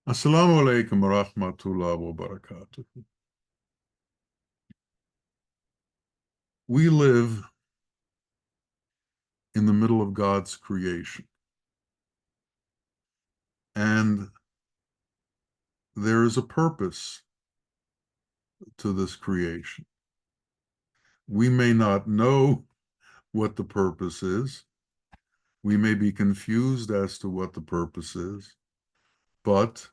Assalamu alaikum wa rahmatullahi wa barakatuh. We live in the middle of God's creation, and there is a purpose to this creation. We may not know what the purpose is. We may be confused as to what the purpose is, but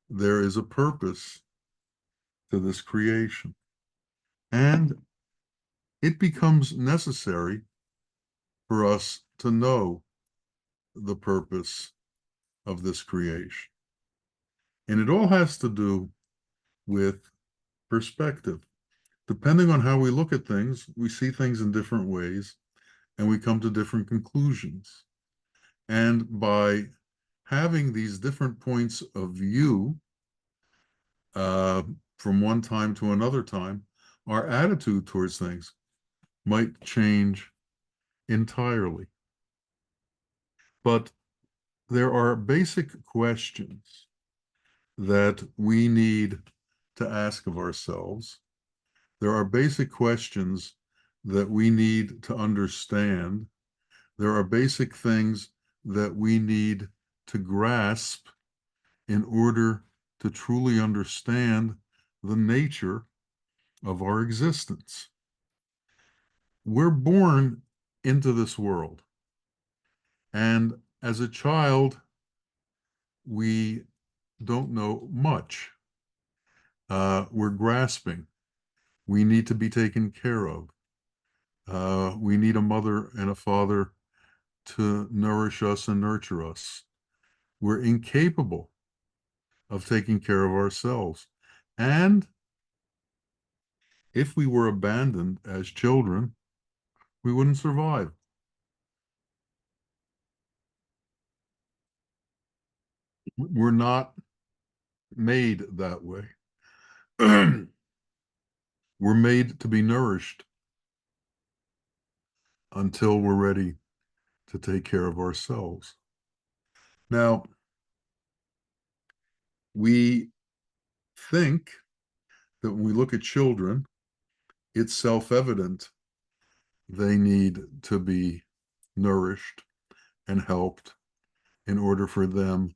there is a purpose to this creation. And it becomes necessary for us to know the purpose of this creation. And it all has to do with perspective. Depending on how we look at things, we see things in different ways and we come to different conclusions. And by having these different points of view from one time to another time, our attitude towards things might change entirely. But there are basic questions that we need to ask of ourselves. There are basic questions that we need to understand. There are basic things that we need to grasp in order to truly understand the nature of our existence. We're born into this world, and as a child, we don't know much. We're grasping. We need to be taken care of. We need a mother and a father to nourish us and nurture us. We're incapable of taking care of ourselves. And if we were abandoned as children, we wouldn't survive. We're not made that way. We're made to be nourished until we're ready to take care of ourselves. Now, we think that when we look at children, it's self-evident they need to be nourished and helped in order for them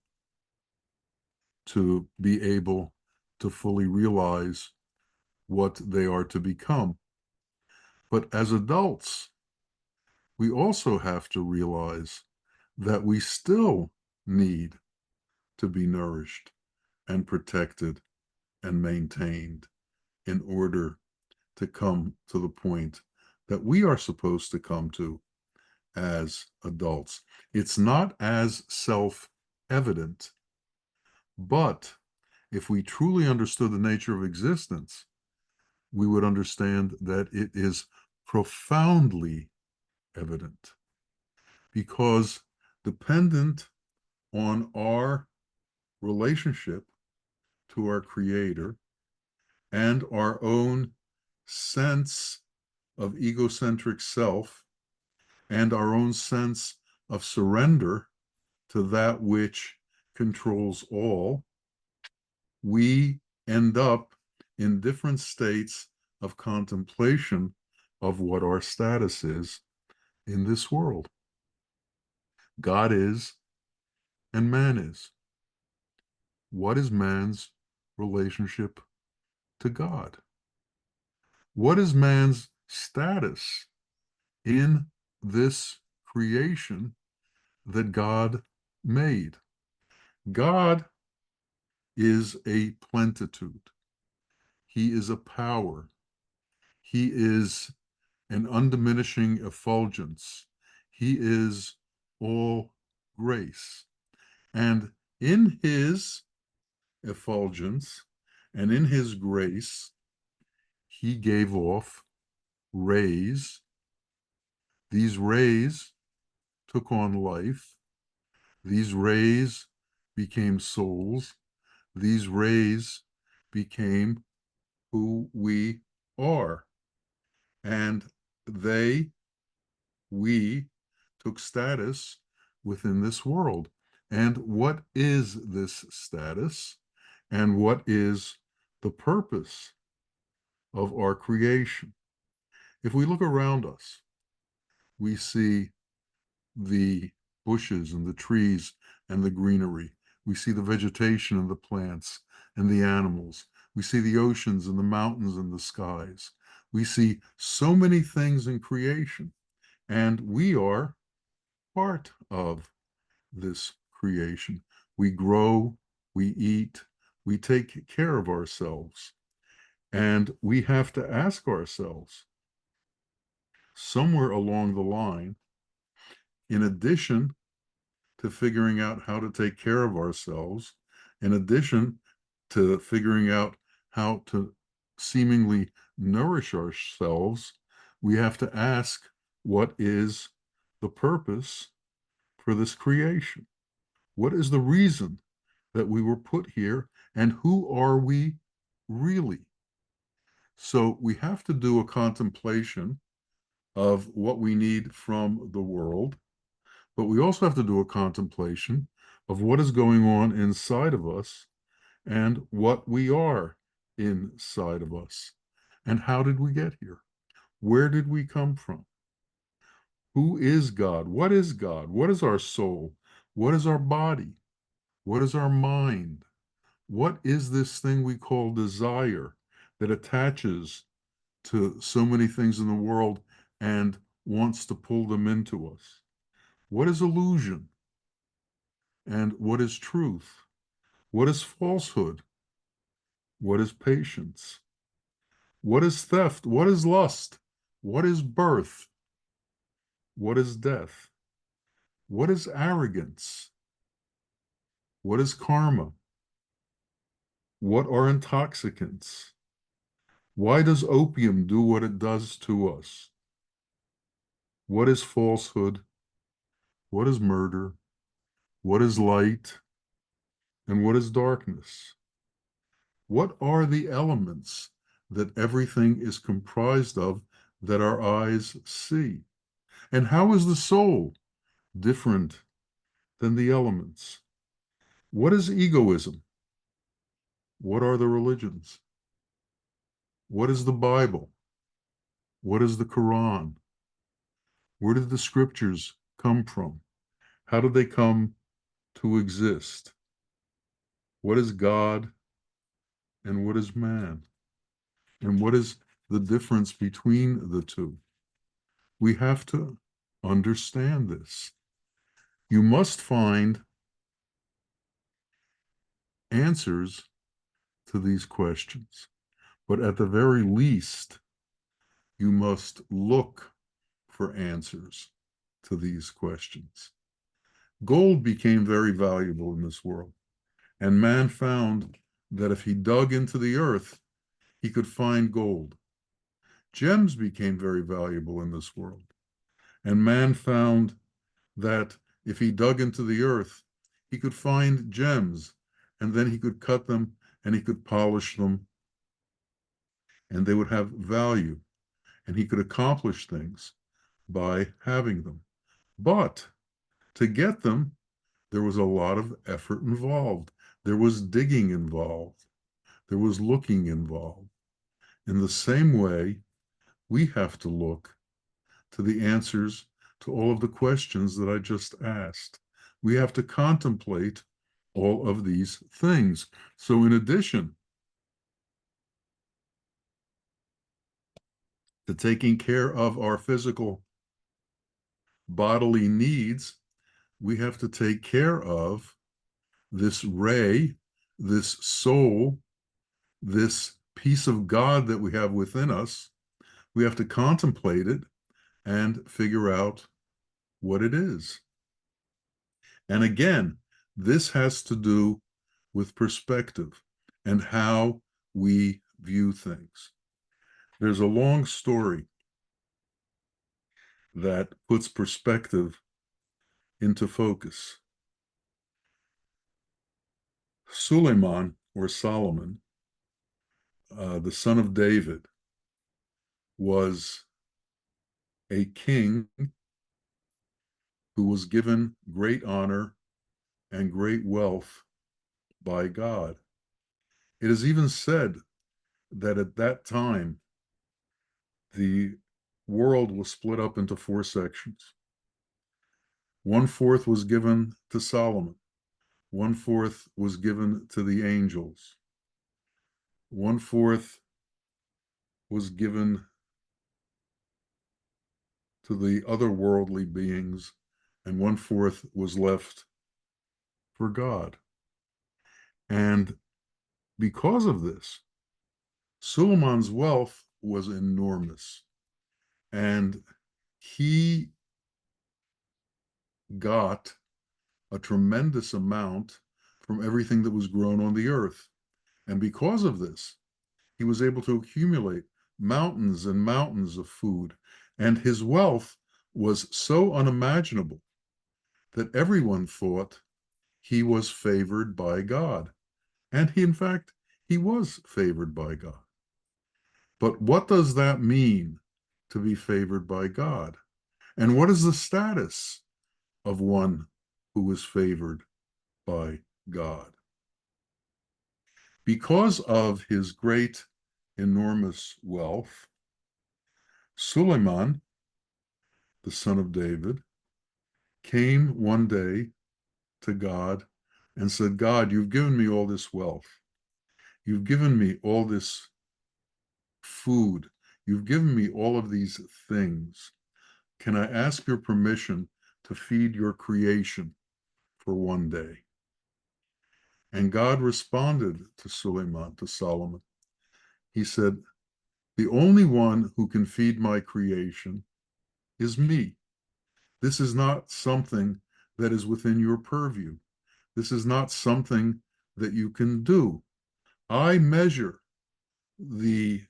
to be able to fully realize what they are to become. But as adults, we also have to realize that we still need to be nourished and protected and maintained in order to come to the point that we are supposed to come to as adults. It's not as self-evident, but if we truly understood the nature of existence, we would understand that it is profoundly evident, because dependent on our relationship to our Creator and our own sense of egocentric self and our own sense of surrender to that which controls all, we end up in different states of contemplation of what our status is in this world. God is and man is. What is man's relationship to God? What is man's status in this creation that God made? God is a plenitude. He is a power. He is an undiminishing effulgence. He is all grace. And in his effulgence and in his grace, he gave off rays. These rays took on life. These rays became souls. These rays became who we are. And we took status within this world. And what is this status? And what is the purpose of our creation? If we look around us, we see the bushes and the trees and the greenery. We see the vegetation and the plants and the animals. We see the oceans and the mountains and the skies. We see so many things in creation, and we are part of this creation. We grow, we eat, we take care of ourselves. And we have to ask ourselves, somewhere along the line, in addition to figuring out how to take care of ourselves, in addition to figuring out how to seemingly nourish ourselves, we have to ask, what is the purpose for this creation? What is the reason that we were put here, and who are we really? So we have to do a contemplation of what we need from the world, but we also have to do a contemplation of what is going on inside of us and what we are inside of us. And how did we get here? Where did we come from? Who is God? What is God? What is our soul? What is our body? What is our mind? What is this thing we call desire that attaches to so many things in the world and wants to pull them into us? What is illusion? And what is truth? What is falsehood? What is patience? What is theft? What is lust? What is birth? What is death? What is arrogance? What is karma? What are intoxicants? Why does opium do what it does to us? What is falsehood? What is murder? What is light? And what is darkness? What are the elements that everything is comprised of that our eyes see? And how is the soul different than the elements? What is egoism? What are the religions? What is the Bible? What is the Quran? Where did the scriptures come from? How did they come to exist? What is God and what is man? And what is the difference between the two? We have to understand this. You must find answers to these questions, but at the very least, you must look for answers to these questions. Gold became very valuable in this world, and man found that if he dug into the earth, he could find gold. Gems became very valuable in this world, and man found that if he dug into the earth, he could find gems, and then he could cut them and he could polish them, and they would have value, and he could accomplish things by having them. But to get them, there was a lot of effort involved. There was digging involved. There was looking involved. In the same way, we have to look to the answers to all of the questions that I just asked. We have to contemplate all of these things. So in addition to taking care of our physical bodily needs, we have to take care of this ray, this soul, this piece of God that we have within us. We have to contemplate it and figure out what it is. And again, this has to do with perspective and how we view things. There's a long story that puts perspective into focus. Suleiman, or Solomon, the son of David, was a king who was given great honor and great wealth by God. It is even said that at that time, the world was split up into four sections. One fourth was given to Solomon. One fourth was given to the angels. One fourth was given to the otherworldly beings, and one fourth was left for God. And because of this, Suleiman's wealth was enormous. And he got a tremendous amount from everything that was grown on the earth. And because of this, he was able to accumulate mountains and mountains of food. And his wealth was so unimaginable that everyone thought he was favored by God. And he, in fact, he was favored by God. But what does that mean to be favored by God? And what is the status of one who is favored by God? Because of his great, enormous wealth, Suleiman, the son of David, came one day to God and said, God, you've given me all this wealth. You've given me all this food. You've given me all of these things. Can I ask your permission to feed your creation for one day? And God responded to Suleiman, to Solomon. He said, the only one who can feed my creation is me. This is not something that is within your purview. This is not something that you can do. I measure the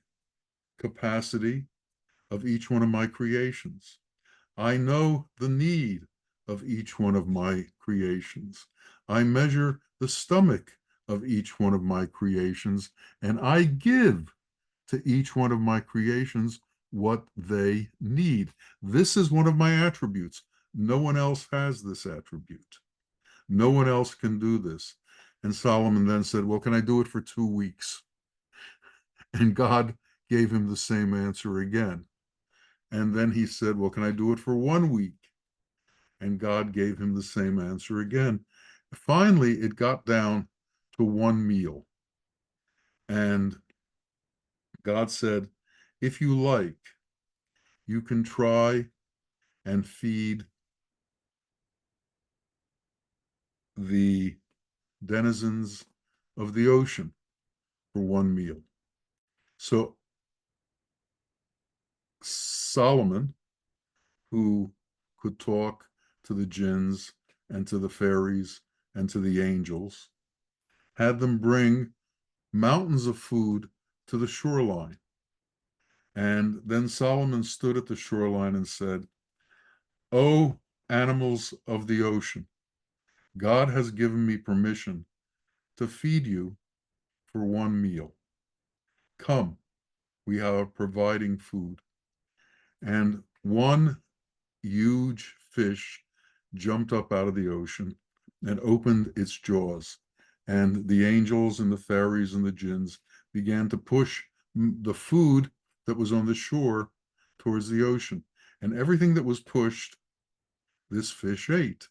capacity of each one of my creations. I know the need of each one of my creations. I measure the stomach of each one of my creations, and I give to each one of my creations what they need. This is one of my attributes. No one else has this attribute. No one else can do this. And Solomon then said, well, can I do it for 2 weeks? And God gave him the same answer again. And then he said, well, can I do it for 1 week? And God gave him the same answer again. Finally, it got down to one meal. And God said, if you like, you can try and feed the denizens of the ocean for one meal. So Solomon, who could talk to the jinns and to the fairies and to the angels, had them bring mountains of food to the shoreline. And then Solomon stood at the shoreline and said, O animals of the ocean, God has given me permission to feed you for one meal. Come, we are providing food. And one huge fish jumped up out of the ocean and opened its jaws. And the angels and the fairies and the jinns began to push the food that was on the shore towards the ocean. And everything that was pushed, this fish ate.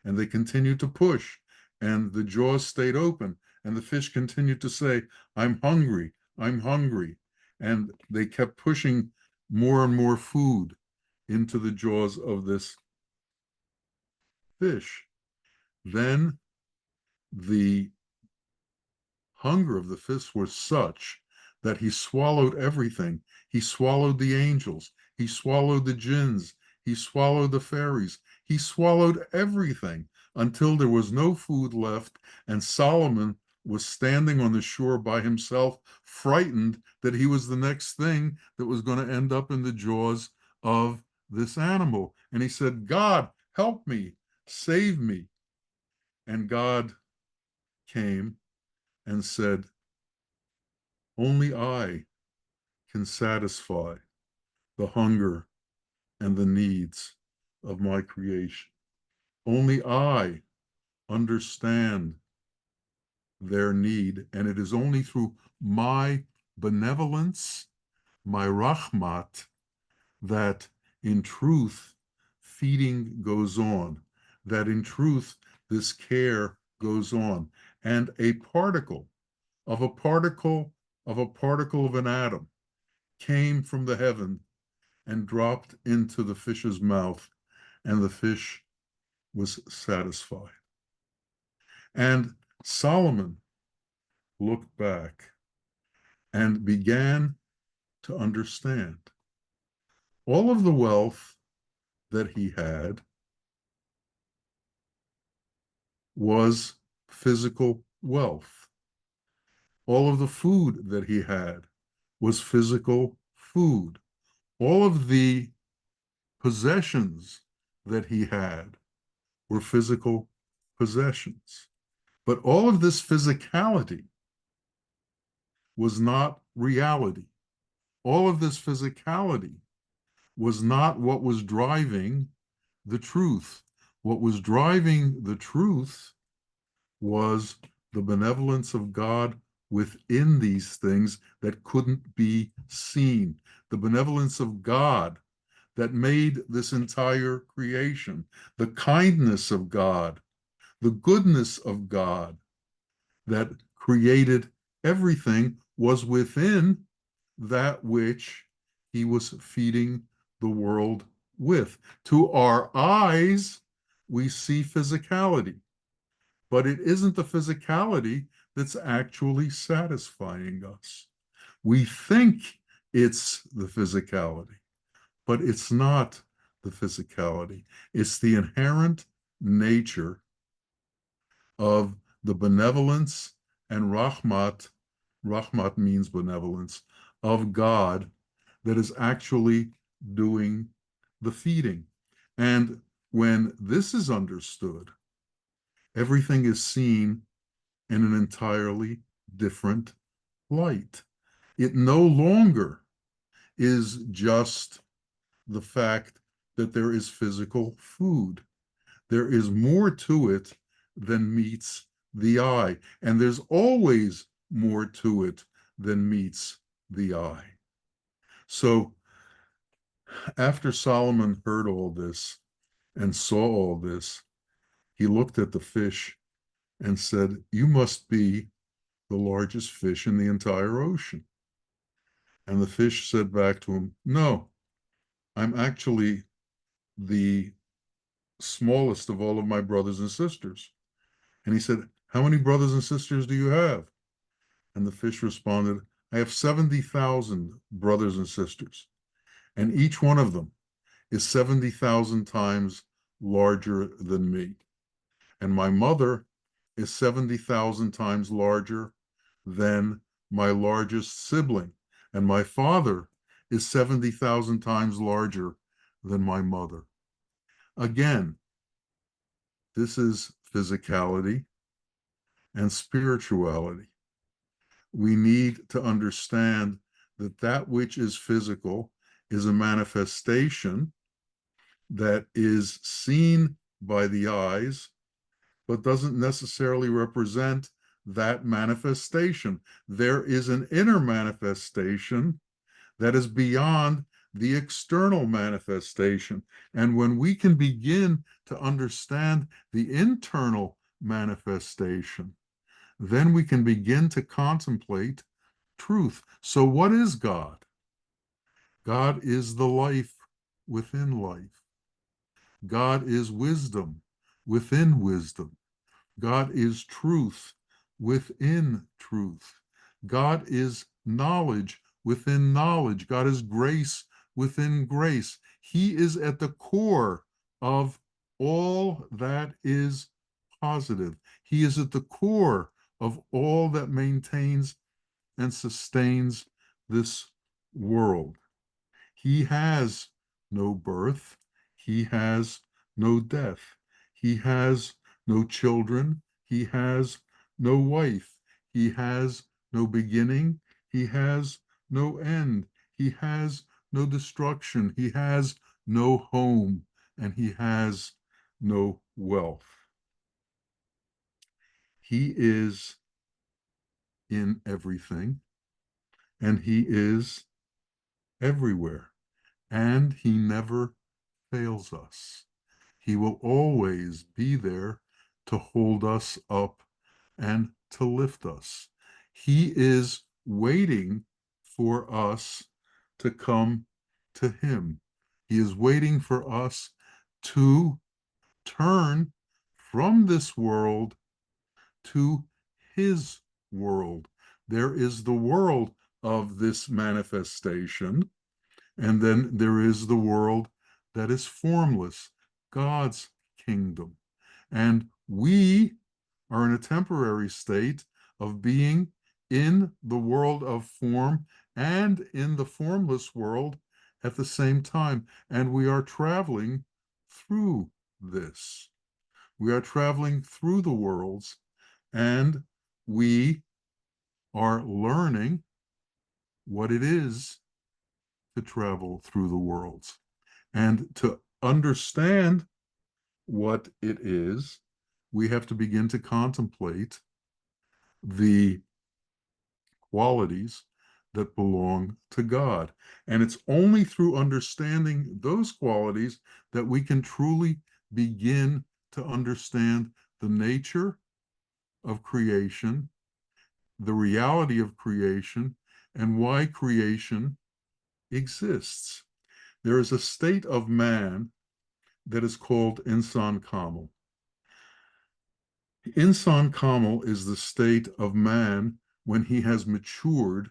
And they continued to push, and the jaws stayed open. And the fish continued to say, I'm hungry, I'm hungry. And they kept pushing more and more food into the jaws of this fish. Then the hunger of the fish was such that he swallowed everything. He swallowed the angels. He swallowed the jinns. He swallowed the fairies. He swallowed everything until there was no food left. And Solomon was standing on the shore by himself, frightened that he was the next thing that was going to end up in the jaws of this animal. And he said, God, help me, save me. And God came and said, only I can satisfy the hunger and the needs of my creation. Only I understand their need, and it is only through my benevolence, my rahmat, that in truth feeding goes on, that in truth this care goes on. And a particle of a particle of a particle of an atom came from the heaven and dropped into the fish's mouth, and the fish was satisfied. And Solomon looked back and began to understand all of the wealth that he had was physical wealth. All of the food that he had was physical food. All of the possessions that he had were physical possessions. But all of this physicality was not reality. All of this physicality was not what was driving the truth. What was driving the truth was the benevolence of God within these things that couldn't be seen. The benevolence of God that made this entire creation, the kindness of God, the goodness of God that created everything was within that which he was feeding the world with. To our eyes, we see physicality, but it isn't the physicality that's actually satisfying us. We think it's the physicality, but it's not the physicality. It's the inherent nature of the benevolence and rahmat, rahmat means benevolence, of God that is actually doing the feeding. And when this is understood, everything is seen in an entirely different light. It no longer is just the fact that there is physical food. There is more to it than meets the eye. And there's always more to it than meets the eye. So after Solomon heard all this and saw all this, he looked at the fish and said, "You must be the largest fish in the entire ocean." And the fish said back to him, "No, I'm actually the smallest of all of my brothers and sisters." And he said, "How many brothers and sisters do you have?" And the fish responded, "I have 70,000 brothers and sisters, and each one of them is 70,000 times larger than me. And my mother is 70,000 times larger than my largest sibling. And my father is 70,000 times larger than my mother." Again, this is physicality and spirituality. We need to understand that that which is physical is a manifestation that is seen by the eyes, but doesn't necessarily represent that manifestation. There is an inner manifestation that is beyond the external manifestation. And when we can begin to understand the internal manifestation, then we can begin to contemplate truth. So, what is God? God is the life within life. God is wisdom within wisdom. God is truth within truth. God is knowledge within knowledge. God is grace within grace. He is at the core of all that is positive. He is at the core of all that maintains and sustains this world. He has no birth. He has no death. He has no children. He has no wife. He has no beginning. He has no end. He has no destruction. He has no home. And he has no wealth. He is in everything, and he is everywhere, and he never fails us. He will always be there to hold us up and to lift us. He is waiting for us to come to him. He is waiting for us to turn from this world to his world. There is the world of this manifestation, and then there is the world that is formless, God's kingdom. And we are in a temporary state of being in the world of form and in the formless world at the same time. And we are traveling through this. We are traveling through the worlds, and we are learning what it is to travel through the worlds. And to understand what it is, we have to begin to contemplate the qualities that belong to God. And it's only through understanding those qualities that we can truly begin to understand the nature of creation, the reality of creation, and why creation exists. There is a state of man that is called insan kamil. Insan kamil is the state of man when he has matured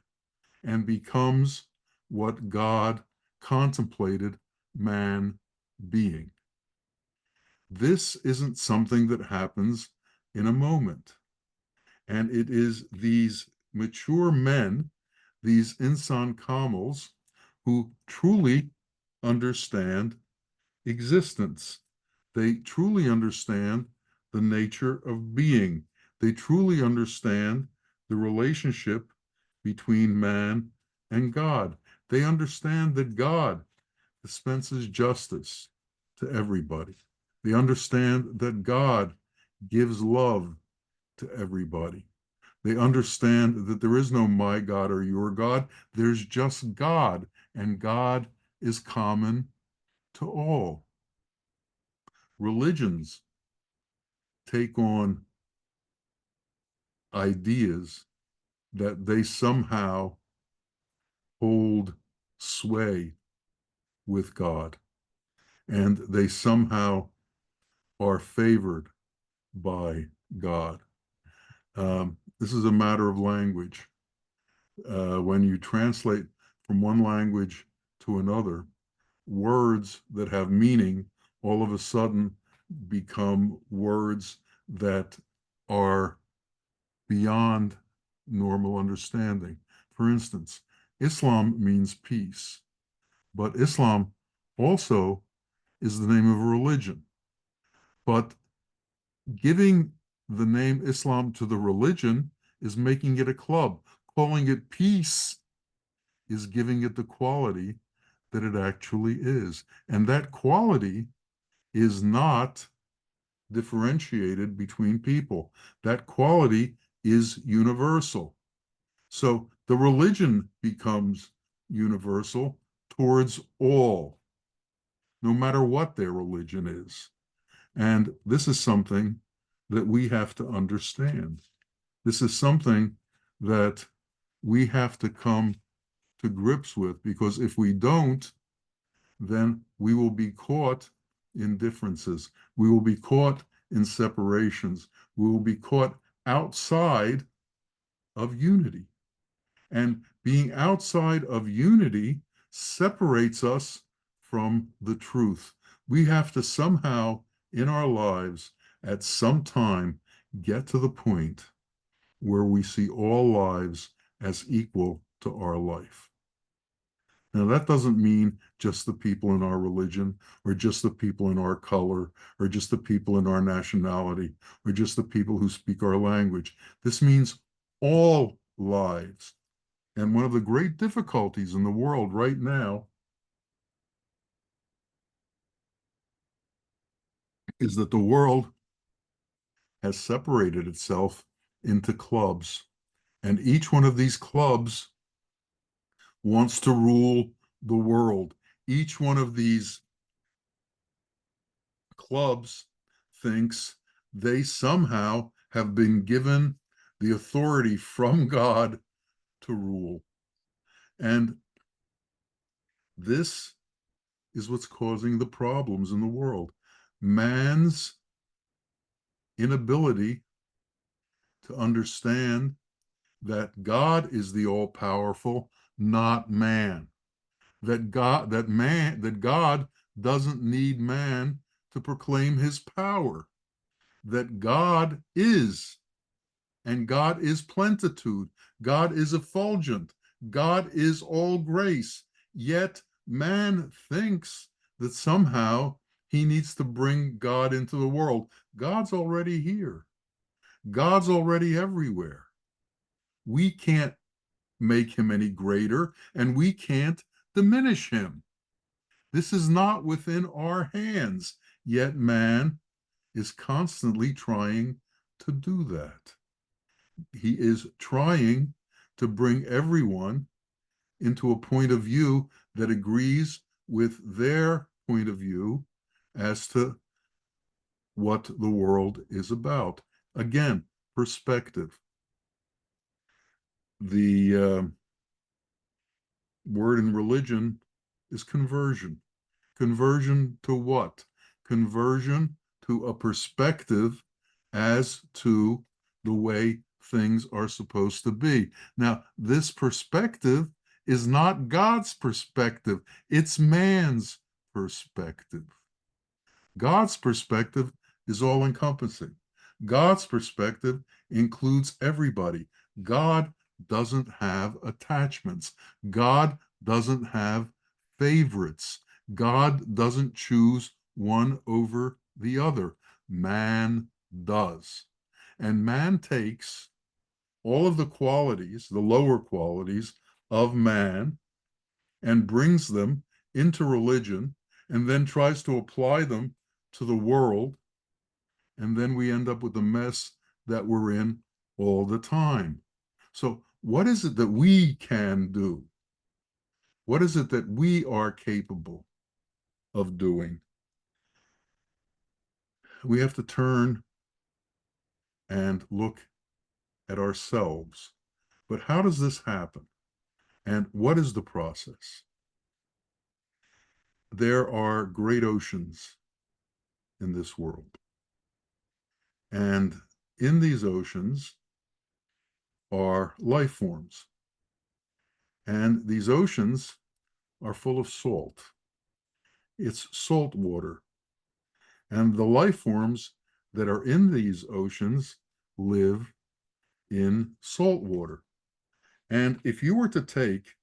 and becomes what God contemplated man being. This isn't something that happens in a moment. And it is these mature men, these insan kamils, who truly understand existence. They truly understand the nature of being. They truly understand the relationship between man and God. They understand that God dispenses justice to everybody. They understand that God gives love to everybody. They understand that there is no my God or your God. There's just God, and God is common to all. Religions take on ideas that they somehow hold sway with God, and they somehow are favored by God. This is a matter of language. When you translate from one language to another, words that have meaning all of a sudden become words that are beyond normal understanding. For instance, Islam means peace, but Islam also is the name of a religion. But giving the name Islam to the religion is making it a club. Calling it peace is giving it the quality that it actually is. And that quality is not differentiated between people. That quality is universal. So the religion becomes universal towards all, no matter what their religion is. And this is something that we have to understand. This is something that we have to come to grips with, because if we don't, then we will be caught in differences. We will be caught in separations. We will be caught outside of unity. And being outside of unity separates us from the truth. We have to somehow in our lives at some time get to the point where we see all lives as equal to our life. Now, that doesn't mean just the people in our religion, or just the people in our color, or just the people in our nationality, or just the people who speak our language. This means all lives. And one of the great difficulties in the world right now is that the world has separated itself into clubs. And each one of these clubs wants to rule the world. Each one of these clubs thinks they somehow have been given the authority from God to rule. And this is what's causing the problems in the world. Man's inability to understand that God is the all-powerful, not man. That God doesn't need man to proclaim his power. That God is, and God is plenitude. God is effulgent. God is all grace. Yet man thinks that somehow he needs to bring God into the world. God's already here. God's already everywhere. We can't make him any greater, and we can't diminish him. This is not within our hands, yet man is constantly trying to do that. He is trying to bring everyone into a point of view that agrees with their point of view as to what the world is about. Again, perspective. The word in religion is conversion. Conversion to what? Conversion to a perspective as to the way things are supposed to be. Now, this perspective is not God's perspective, it's man's perspective. God's perspective is all encompassing. God's perspective includes everybody. God doesn't have attachments. God doesn't have favorites. God doesn't choose one over the other. Man does. And man takes all of the qualities, the lower qualities of man, and brings them into religion and then tries to apply them to the world. And then we end up with the mess that we're in all the time. So, what is it that we can do? What is it that we are capable of doing? We have to turn and look at ourselves. But how does this happen? And what is the process? There are great oceans in this world. And in these oceans are life forms. And these oceans are full of salt. It's salt water. And the life forms that are in these oceans live in salt water. And if you were to take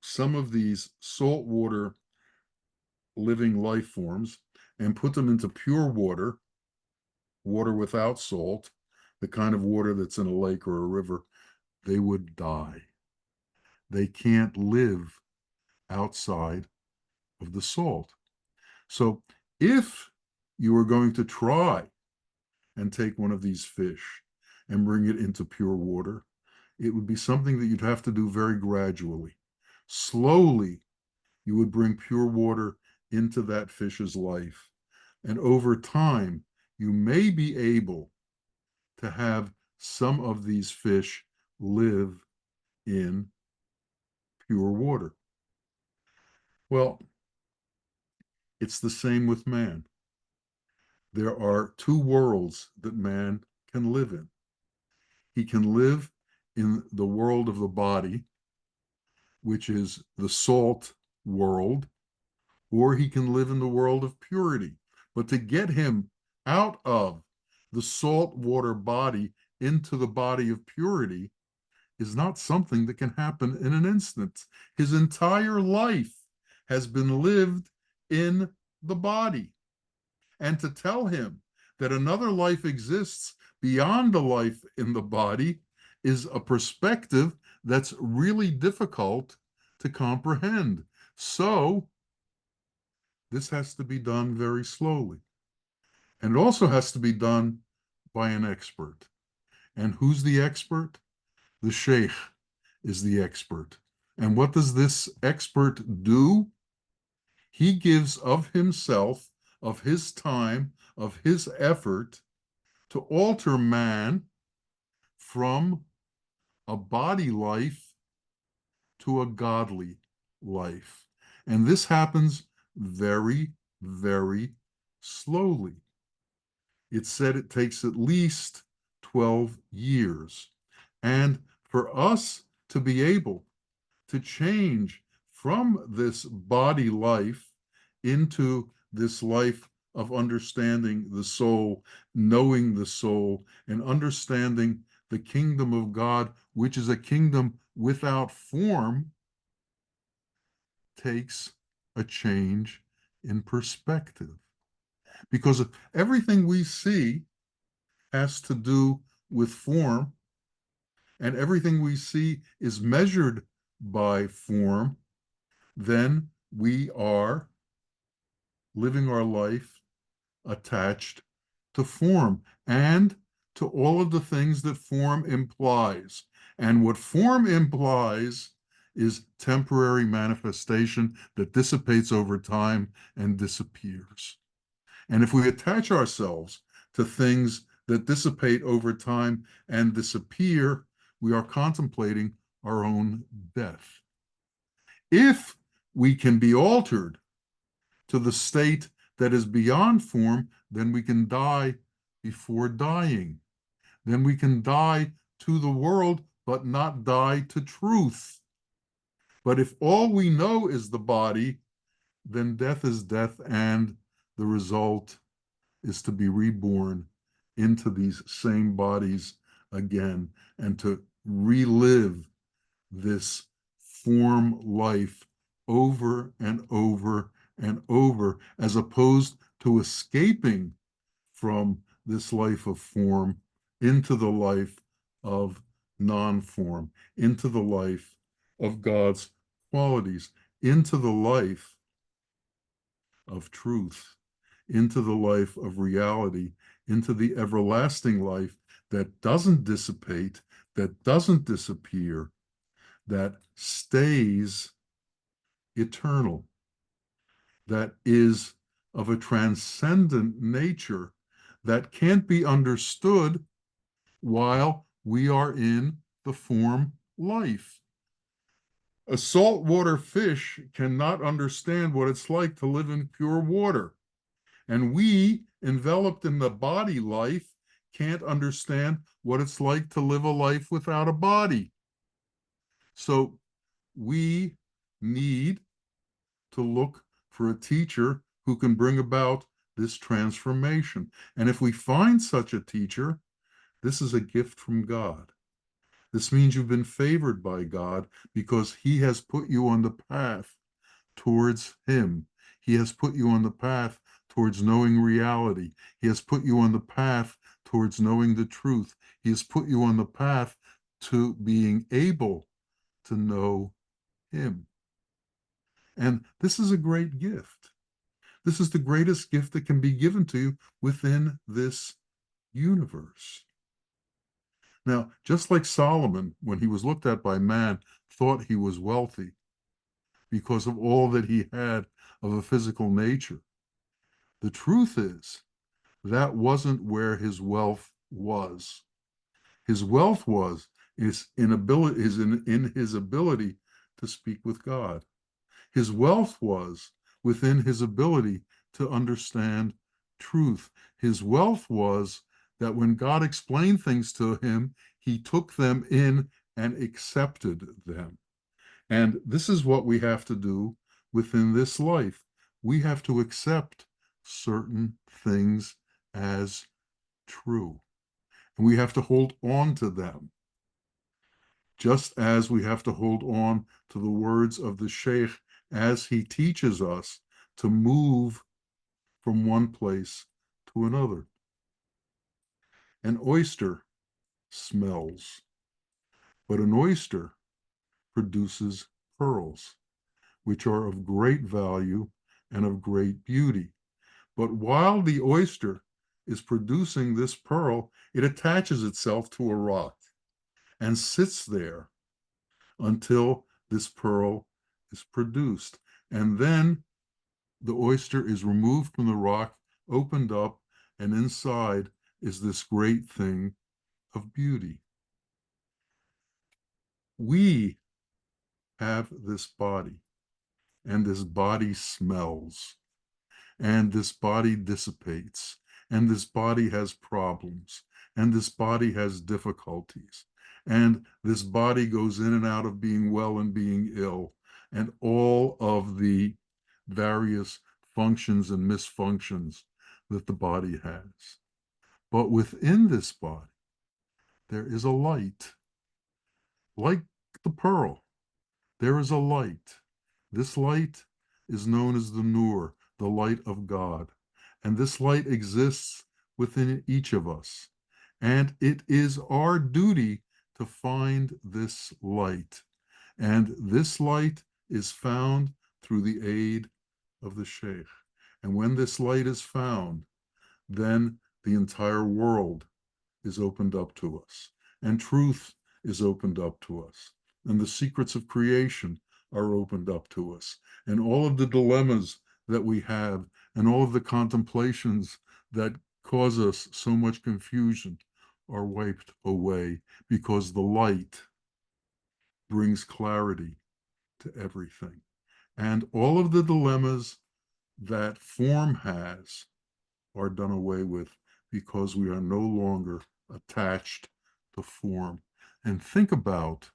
some of these saltwater living life forms and put them into pure water, water without salt, the kind of water that's in a lake or a river, they would die. They can't live outside of the salt. So if you were going to try and take one of these fish and bring it into pure water, it would be something that you'd have to do very gradually. Slowly, you would bring pure water into that fish's life. And over time, you may be able to have some of these fish live in pure water. Well, it's the same with man. There are two worlds that man can live in. He can live in the world of the body, which is the salt world, or he can live in the world of purity. But to get him out of the salt water body into the body of purity is not something that can happen in an instant. His entire life has been lived in the body. And to tell him that another life exists beyond the life in the body is a perspective that's really difficult to comprehend. So this has to be done very slowly. And it also has to be done by an expert. And who's the expert? The sheikh is the expert. And what does this expert do? He gives of himself, of his time, of his effort to alter man from a body life to a godly life. And this happens very, very slowly. It said it takes at least 12 years. And for us to be able to change from this body life into this life of understanding the soul, knowing the soul, and understanding the kingdom of God, which is a kingdom without form, takes a change in perspective. Because if everything we see has to do with form, and everything we see is measured by form, then we are living our life attached to form and to all of the things that form implies. And what form implies is temporary manifestation that dissipates over time and disappears. And if we attach ourselves to things that dissipate over time and disappear, we are contemplating our own death. If we can be altered to the state that is beyond form, then we can die before dying. Then we can die to the world, but not die to truth. But if all we know is the body, then death is death, and the result is to be reborn into these same bodies again and to relive this form life over and over and over, as opposed to escaping from this life of form into the life of non-form, into the life of God's qualities, into the life of truth, into the life of reality, into the everlasting life that doesn't dissipate, that doesn't disappear, that stays eternal, that is of a transcendent nature that can't be understood while we are in the form life. A saltwater fish cannot understand what it's like to live in pure water. And we, enveloped in the body life, can't understand what it's like to live a life without a body. So we need to look for a teacher who can bring about this transformation. And if we find such a teacher, this is a gift from God. This means you've been favored by God because he has put you on the path towards him. He has put you on the path towards knowing reality. He has put you on the path towards knowing the truth. He has put you on the path to being able to know him. And this is a great gift. This is the greatest gift that can be given to you within this universe. Now, just like Solomon, when he was looked at by man, thought he was wealthy because of all that he had of a physical nature, the truth is that wasn't where his wealth was. His wealth is in his ability to speak with God. His wealth was within his ability to understand truth. His wealth was that when God explained things to him, he took them in and accepted them. And this is what we have to do within this life. We have to accept certain things as true, and we have to hold on to them, just as we have to hold on to the words of the Sheikh as he teaches us to move from one place to another. An oyster smells, but an oyster produces pearls, which are of great value and of great beauty. But while the oyster is producing this pearl, it attaches itself to a rock and sits there until this pearl is produced. And then the oyster is removed from the rock, opened up, and inside is this great thing of beauty. We have this body, and this body smells, and this body dissipates, and this body has problems, and this body has difficulties, and this body goes in and out of being well and being ill, and all of the various functions and misfunctions that the body has. But within this body, there is a light, like the pearl. There is a light. This light is known as the Nur, the light of God. And this light exists within each of us. And it is our duty to find this light. And this light is found through the aid of the Sheikh. And when this light is found, then the entire world is opened up to us, and truth is opened up to us, and the secrets of creation are opened up to us, and all of the dilemmas that we have, and all of the contemplations that cause us so much confusion are wiped away, because the light brings clarity to everything. And all of the dilemmas that form has are done away with, because we are no longer attached to form. And think about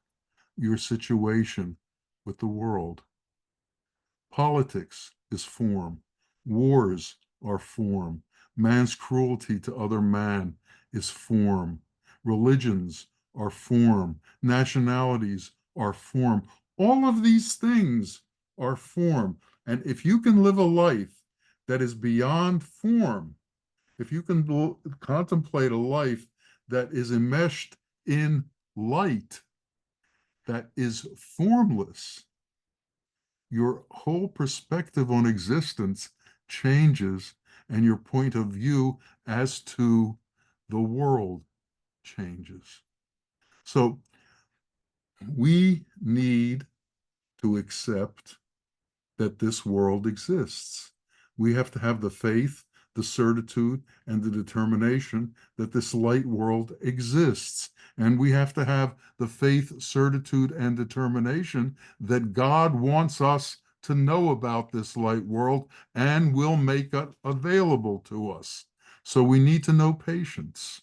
your situation with the world. Politics is form. Wars are form. Man's cruelty to other man is form. Religions are form. Nationalities are form. All of these things are form. And if you can live a life that is beyond form, if you can contemplate a life that is enmeshed in light, that is formless, your whole perspective on existence changes, and your point of view as to the world changes. So we need to accept that this world exists. We have to have the faith, the certitude, and the determination that this light world exists. And we have to have the faith, certitude, and determination that God wants us to know about this light world and will make it available to us. So we need to know patience.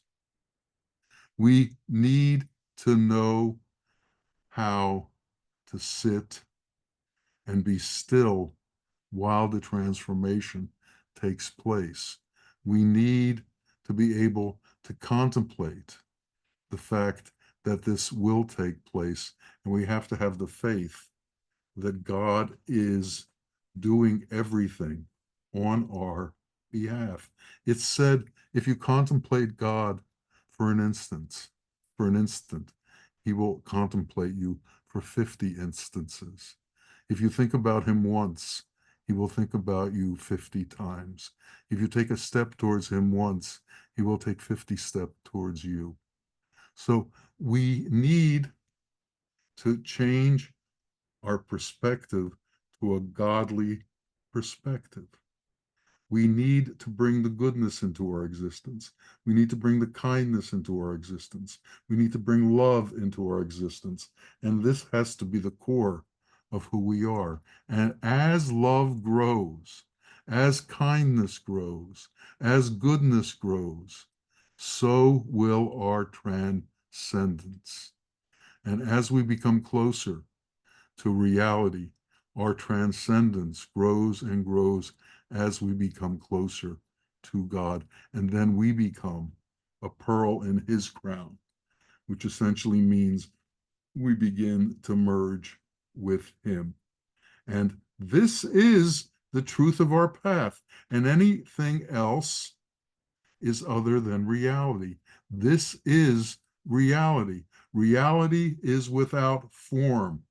We need to know how to sit and be still while the transformation takes place. We need to be able to contemplate the fact that this will take place, and we have to have the faith that God is doing everything on our behalf. It's said, if you contemplate God for an instant, he will contemplate you for 50 instances. If you think about him once, he will think about you 50 times. If you take a step towards him once, he will take 50 steps towards you. So we need to change our perspective to a godly perspective. We need to bring the goodness into our existence. We need to bring the kindness into our existence. We need to bring love into our existence. And this has to be the core of who we are. And as love grows, as kindness grows, as goodness grows, so will our transcendence. And as we become closer to reality, our transcendence grows and grows as we become closer to God. And then we become a pearl in his crown, which essentially means we begin to merge with him. And this is the truth of our path. And anything else is other than reality. This is reality. Reality is without form.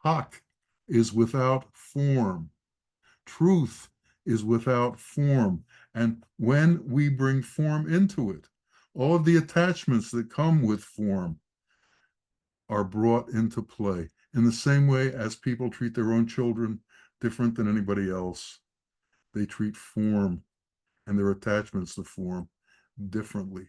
Hak is without form. Truth is without form. And when we bring form into it, all of the attachments that come with form are brought into play in the same way as people treat their own children different than anybody else. They treat form and their attachments to form differently.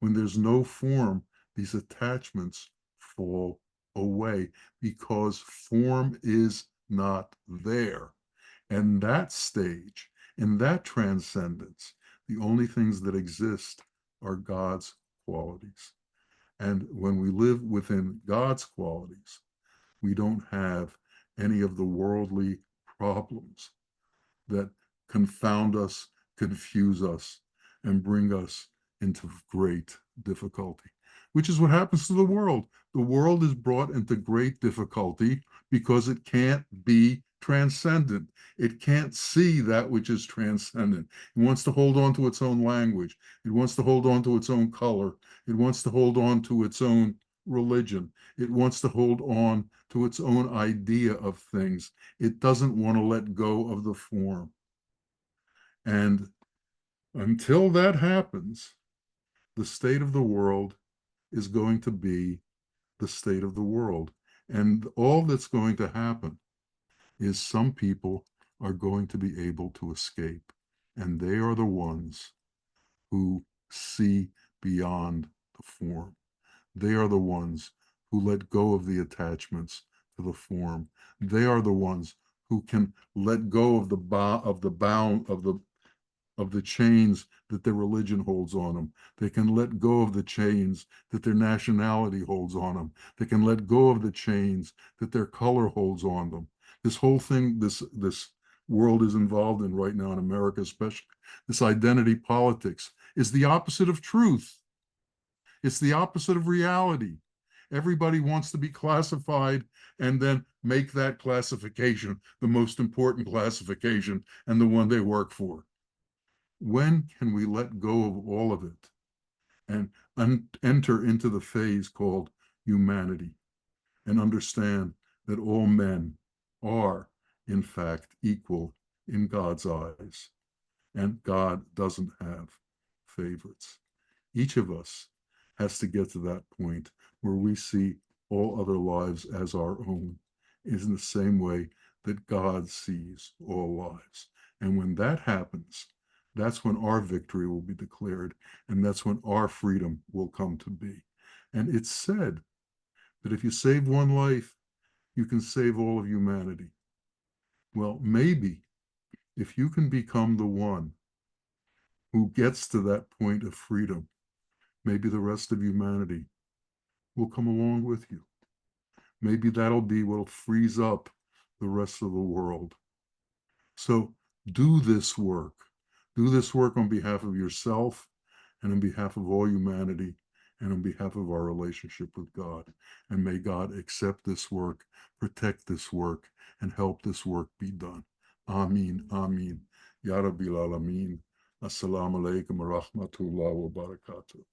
When there's no form, these attachments fall away because form is not there. And that stage, in that transcendence, the only things that exist are God's qualities. And when we live within God's qualities, we don't have any of the worldly problems that confound us, confuse us, and bring us into great difficulty, which is what happens to the world. The world is brought into great difficulty because it can't be transcendent. It can't see that which is transcendent. It wants to hold on to its own language. It wants to hold on to its own color. It wants to hold on to its own religion. It wants to hold on to its own idea of things. It doesn't want to let go of the form. And until that happens, the state of the world is going to be the state of the world. And all that's going to happen is some people are going to be able to escape. And they are the ones who see beyond the form. They are the ones who let go of the attachments to the form. They are the ones who can let go of the bound of the chains that their religion holds on them. They can let go of the chains that their nationality holds on them. They can let go of the chains that their color holds on them. This whole thing, this world is involved in right now in America, especially this identity politics, is the opposite of truth. It's the opposite of reality. Everybody wants to be classified and then make that classification the most important classification and the one they work for. When can we let go of all of it and enter into the phase called humanity and understand that all men are, in fact, equal in God's eyes, and God doesn't have favorites? Each of us has to get to that point where we see all other lives as our own, is in the same way that God sees all lives. And when that happens, that's when our victory will be declared, and that's when our freedom will come to be. And it's said that if you save one life, you can save all of humanity. Well, maybe if you can become the one who gets to that point of freedom, maybe the rest of humanity will come along with you. Maybe that'll be what'll freeze up the rest of the world. So do this work. Do this work on behalf of yourself and on behalf of all humanity and on behalf of our relationship with God. And may God accept this work, protect this work, and help this work be done. Ameen, ameen. Ya Rabbil Alameen. Assalamu alaikum wa rahmatullahi wa barakatuh.